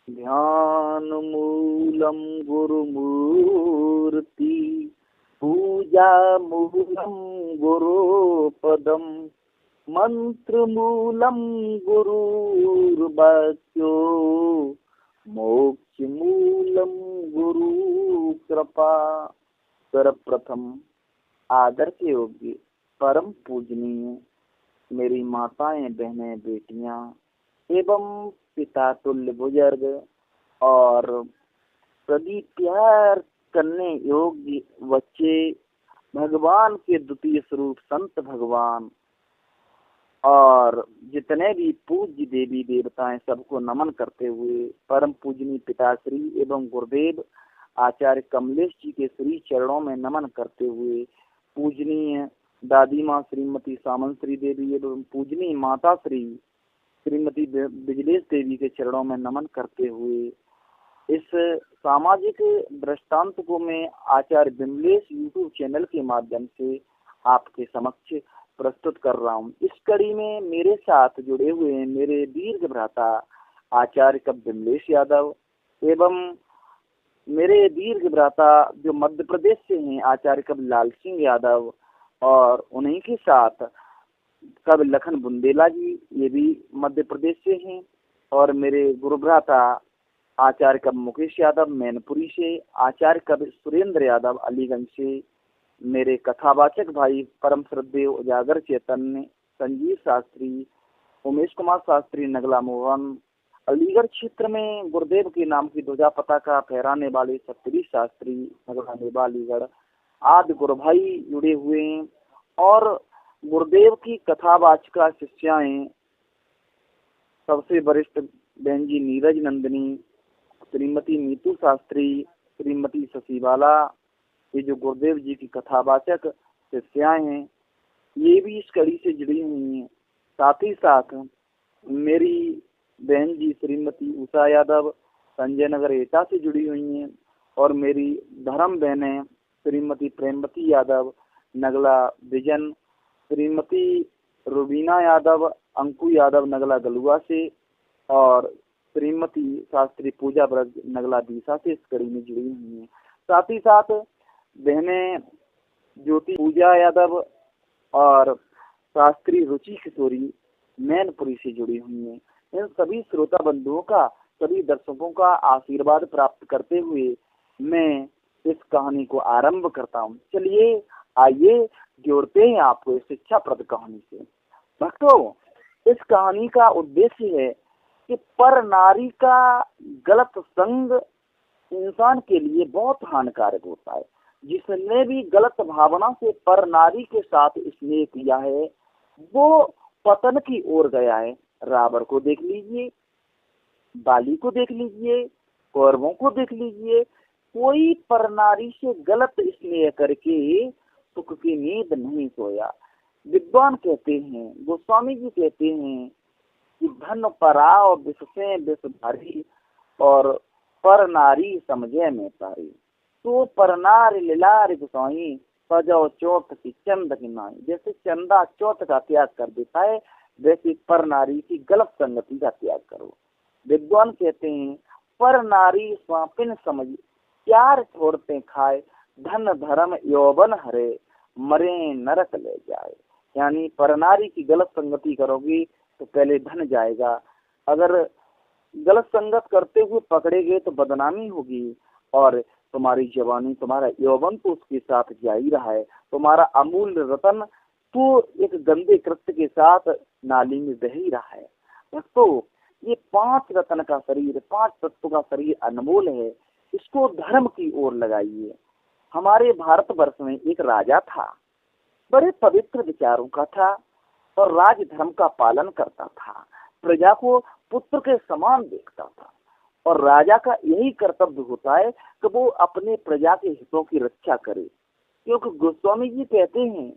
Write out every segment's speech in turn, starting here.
ध्यान मूलम गुरुमूर्ति, पूजा मूलम गुरुपदम, मंत्र मूलम गुरुर्वाक्यो, मोक्ष मूलम गुरु कृपा। सर्वप्रथम आदर्श योग्य परम पूजनीय मेरी माताएं, बहनें, बेटियां एवं पिता तुल्य बुजुर्ग और सभी प्यार करने योग्य बच्चे, भगवान के द्वितीय स्वरूप संत भगवान और जितने भी पूज्य देवी देवताएं, सबको नमन करते हुए परम पूजनीय पिताश्री एवं गुरुदेव आचार्य कमलेश जी के श्री चरणों में नमन करते हुए, पूजनीय दादी माँ श्रीमती सामंत श्री देवी एवं पूजनीय माता श्रीमती बिजलेश देवी के चरणों में नमन करते हुए, इस सामाजिक दृष्टांत को मैं आचार्य बिमलेश यूट्यूब चैनल के माध्यम से आपके समक्ष प्रस्तुत कर रहा हूँ। इस कड़ी में मेरे साथ जुड़े हुए हैं मेरे दीर्घ भ्राता आचार्य कब बिमलेश यादव एवं मेरे दीर्घ भ्राता जो मध्य प्रदेश से हैं आचार्य कब लाल सिंह यादव, और उन्हीं के साथ कब लखन बुंदेला जी, ये भी मध्य प्रदेश से हैं, और मेरे गुरु भ्राता आचार्य कब मुकेश यादव मैनपुरी से, आचार्य कब सुरेंद्र यादव अलीगंज से, मेरे कथावाचक भाई परम श्रद्धेय उजागर चैतन्य संजीव शास्त्री, उमेश कुमार शास्त्री नगला मोहन, अलीगढ़ क्षेत्र में गुरुदेव के नाम की ध्वजा पताका फहराने वाले सप्तरी शास्त्री नगला नेबा अलीगढ़ आदि गुरु भाई जुड़े हुए हैं, और गुरुदेव की कथावाचिका शिष्याएं सबसे वरिष्ठ बहन जी नीरज नंदिनी, श्रीमती नीतू शास्त्री, श्रीमती शशिबाला, ये जो गुरुदेव जी की कथावाचक शिष्याएं हैं, ये भी इस कड़ी से जुड़ी हुई हैं। साथ ही साथ मेरी बहन जी श्रीमती उषा यादव संजय नगर एटा से जुड़ी हुई हैं, और मेरी धर्म बहनें श्रीमती प्रेमवती यादव नगला विजन, श्रीमती रुबीना यादव अंकु यादव नगला गलुआ से, और श्रीमती शास्त्री पूजा ब्रज नगला बीसा से इस कड़ी में जुड़ी हुई हैं। साथ ही साथ बहनें ज्योति पूजा यादव और शास्त्री रुचि किशोरी मैनपुरी से जुड़ी हुई हैं। इन सभी श्रोता बंधुओं का, सभी दर्शकों का आशीर्वाद प्राप्त करते हुए मैं इस कहानी को आरंभ करता हूँ। चलिए आइए जोड़ते हैं आपको इस शिक्षाप्रद कहानी से। भक्तों, इस कहानी का उद्देश्य है कि पर नारी का गलत संग इंसान के लिए बहुत हानिकारक होता है। जिसने भी गलत भावना से पर नारी के साथ स्नेह किया है वो पतन की ओर गया है। रावण को देख लीजिए, बाली को देख लीजिए, कौरवों को देख लीजिए, कोई पर नारी से गलत स्नेह करके सुख की नींद नहीं सोया। विद्वान कहते हैं, गोस्वामी जी कहते हैं कि धन पराव विषसे विष भारी, और पर नारी समझे में तारी। तो पर नारी लीलार गुसाई, सजो चौथ की चंद की नाई। जैसे चंदा चौथ का त्याग कर देता है, वैसे पर नारी की गलत संगति का त्याग करो। विद्वान कहते हैं पर नारी स्वापिन समझ, प्यार छोड़ते खाए, धन धर्म यौवन हरे, मरे नरक ले जाए। यानी पर नारी की गलत संगति करोगी तो पहले धन जाएगा, अगर गलत संगत करते हुए पकड़े गए तो बदनामी होगी, और तुम्हारी जवानी, तुम्हारा यौवन तो उसके साथ जा ही रहा है, तुम्हारा अमूल्य रतन तो एक गंदे कृत्य के साथ नाली में बह ही रहा है। दोस्तों, ये 5 रत्न का शरीर, 5 तत्व का शरीर अनमोल है, इसको धर्म की ओर लगाइए। हमारे भारतवर्ष में एक राजा था, बड़े पवित्र विचारों का था और राज धर्म का पालन करता था, प्रजा को पुत्र के समान देखता था, और राजा का यही कर्तव्य होता है कि वो अपने प्रजा के हितों की रक्षा करे। क्योंकि गोस्वामी जी कहते हैं,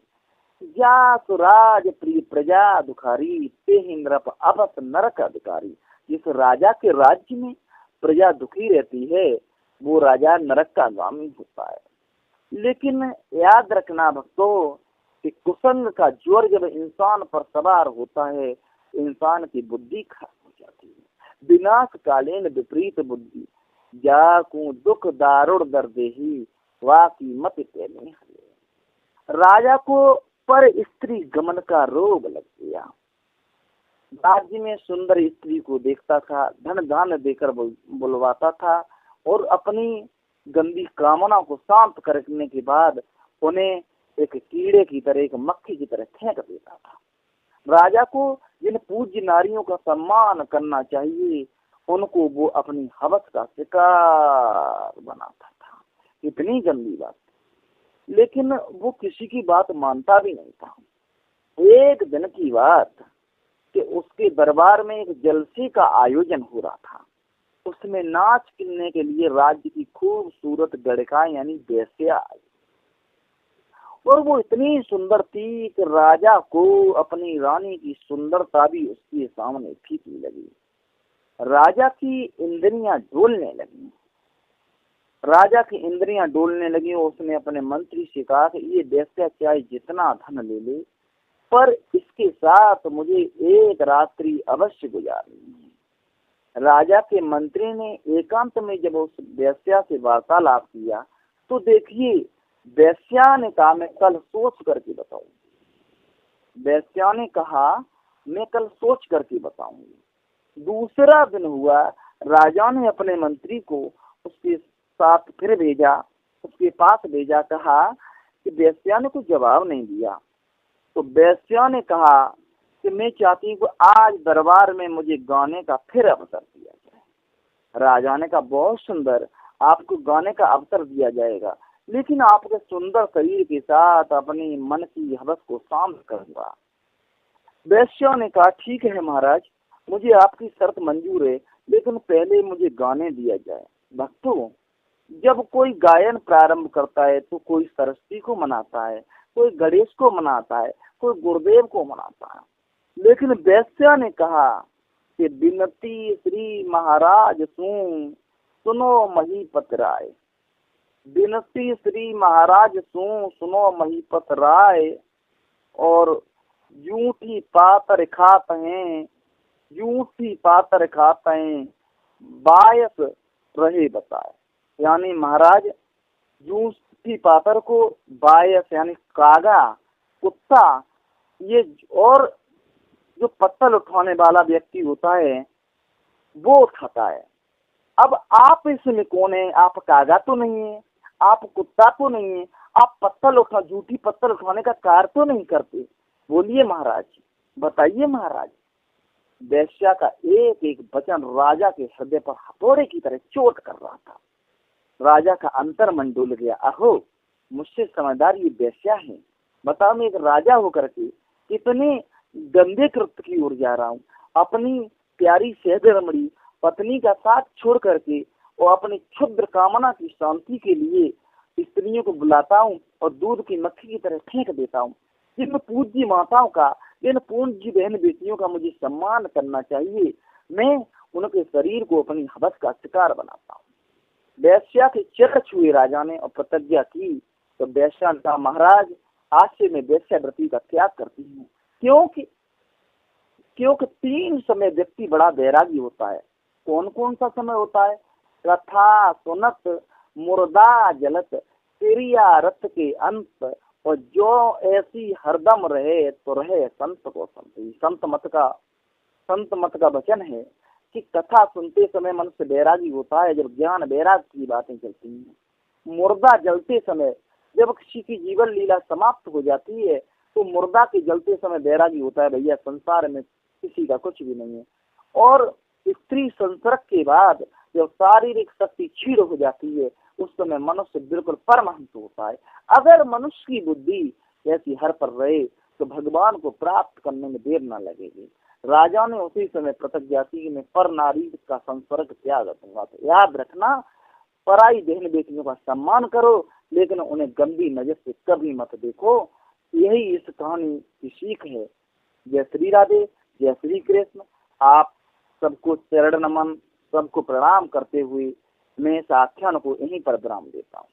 जा सुराज प्रिय प्रजा दुखारी, ते नृप अवस नरक अधिकारी। जिस राजा के राज्य में प्रजा दुखी रहती है वो राजा नरक का गामी होता है। लेकिन याद रखना भक्तों कि कुसंग का ज्वर जब इंसान पर सवार होता है, इंसान की बुद्धि खराब हो जाती है। विनाश कालीन विपरीत बुद्धि, जाकू दुख दारुण दर्देही, वाकी मत तेने। राजा को पर स्त्री गमन का रोग लग गया। राज्य में सुंदर स्त्री को देखता था, धन दान देकर बुलवाता था और अपनी गंदी कामना को शांत करने के बाद उन्हें एक कीड़े की तरह, एक मक्खी की तरह फेंक देता था। राजा को जिन पूज्य नारियों का सम्मान करना चाहिए उनको वो अपनी हवस का शिकार बनाता था। इतनी गंदी बात, लेकिन वो किसी की बात मानता भी नहीं था। एक दिन की बात कि उसके दरबार में एक जलसे का आयोजन हो रहा था। उसमें नाच करने के लिए राज्य की खूबसूरत गड़का यानी वेश्या आई और वो इतनी सुंदर थी कि राजा को अपनी रानी की सुंदरता भी उसके सामने फीकी लगी। राजा की इंद्रियां डोलने लगी। और उसने अपने मंत्री से कहा कि ये वेश्या चाहे जितना धन ले ले, पर इसके साथ मुझे एक रात्रि अवश्य गुजारनी है। राजा के मंत्री ने एकांत में जब उस वेश्या से वार्तालाप किया तो देखिए, वेश्या ने कहा मैं कल सोच करके बताऊंगी। वेश्या ने कहा मैं कल सोच करके बताऊंगी। दूसरा दिन हुआ, राजा ने अपने मंत्री को उसके साथ फिर भेजा, उसके पास भेजा, कहा कि वेश्या ने कुछ जवाब नहीं दिया। तो वेश्या ने कहा कि मैं चाहती हूँ आज दरबार में मुझे गाने का फिर अवसर दिया जाए। राजा ने कहा बहुत सुंदर, आपको गाने का अवसर दिया जाएगा, लेकिन आपके सुंदर शरीर के साथ अपनी मन की हवस को शांत करूंगा। वेश्या ने कहा ठीक है महाराज, मुझे आपकी शर्त मंजूर है, लेकिन पहले मुझे गाने दिया जाए। भक्तों, जब कोई गायन प्रारंभ करता है तो कोई सरस्वती को मनाता है, कोई गणेश को मनाता है, कोई गुरुदेव को मनाता है, लेकिन वेश्या ने कहा कि विनती श्री महाराज सुनो महीपत राय, विनती श्री महाराज सुनो महीपत राय, और जूठी पातर खाते हैं बायस रहे बताए। यानी महाराज, जूठी पातर को बायस यानी कागा, कुत्ता, ये और जो पत्तल उठाने वाला व्यक्ति होता है वो उठाता है। अब आप इसमें कौन है? आप कागा तो नहीं है, आप कुत्ता तो नहीं है, आप जूठी पत्तल उठाने का कार्य तो नहीं करते। बोलिए महाराज, बताइए महाराज। वेश्या का एक एक वचन राजा के हृदय पर हथौड़े की तरह चोट कर रहा था। राजा का अंतर मन डूल गया। अहो, मुझसे समझदार ये वेश्या है। बताओ, मैं एक राजा होकर के कितने गंदे कृत्य की ओर जा रहा हूँ। अपनी प्यारी सहधर्मणी पत्नी का साथ छोड़ करके और अपनी क्षुद्र कामना की शांति के लिए स्त्रियों को बुलाता हूँ और दूध की मक्खी की तरह फेंक देता हूँ। जिन पूज्य माताओं का, जिन पूज्य बहन बेटियों का मुझे सम्मान करना चाहिए, मैं उनके शरीर को अपनी हवस का शिकार बनाता हूँ। वेश्या के चरण छुए राजा ने और प्रतिज्ञा की। तो वेश्या ने कहा महाराज, आज से मैं वेश्यावृत्ति का त्याग करती हूँ, क्योंकि 3 समय व्यक्ति बड़ा बैरागी होता है। कौन कौन सा समय होता है? कथा सुनत मुर्दा जलत क्रिया रथ के अंत, और जो ऐसी हरदम रहे तो रहे संत को संत। संत मत का वचन है कि कथा सुनते समय मन से बैरागी होता है, जब ज्ञान बैराग की बातें चलती हैं। मुर्दा जलते समय, जब किसी की जीवन लीला समाप्त हो जाती है तो मुर्दा के जलते समय बैरागी होता है, भैया संसार में किसी का कुछ भी नहीं है। और स्त्री संसर्ग के बाद जब शारीरिक शक्ति क्षीण हो जाती है उस समय मनुष्य बिल्कुल परमहंस होता है। अगर मनुष्य की बुद्धि ऐसी हर पर रहे तो भगवान को प्राप्त करने में देर न लगेगी। राजा ने उसी समय प्रतिज्ञा की कि मैं पर नारी का संसर्ग त्याग दूंगा। तो याद रखना, पराई बहन बेटियों का सम्मान करो, लेकिन उन्हें गंदी नजर से कभी मत देखो। यही इस कहानी की सीख है। जय श्री राधे, जय श्री कृष्ण। आप सबको चरण नमन, सबको प्रणाम करते हुए मैं इस आख्यान को यहीं पर विराम देता हूँ।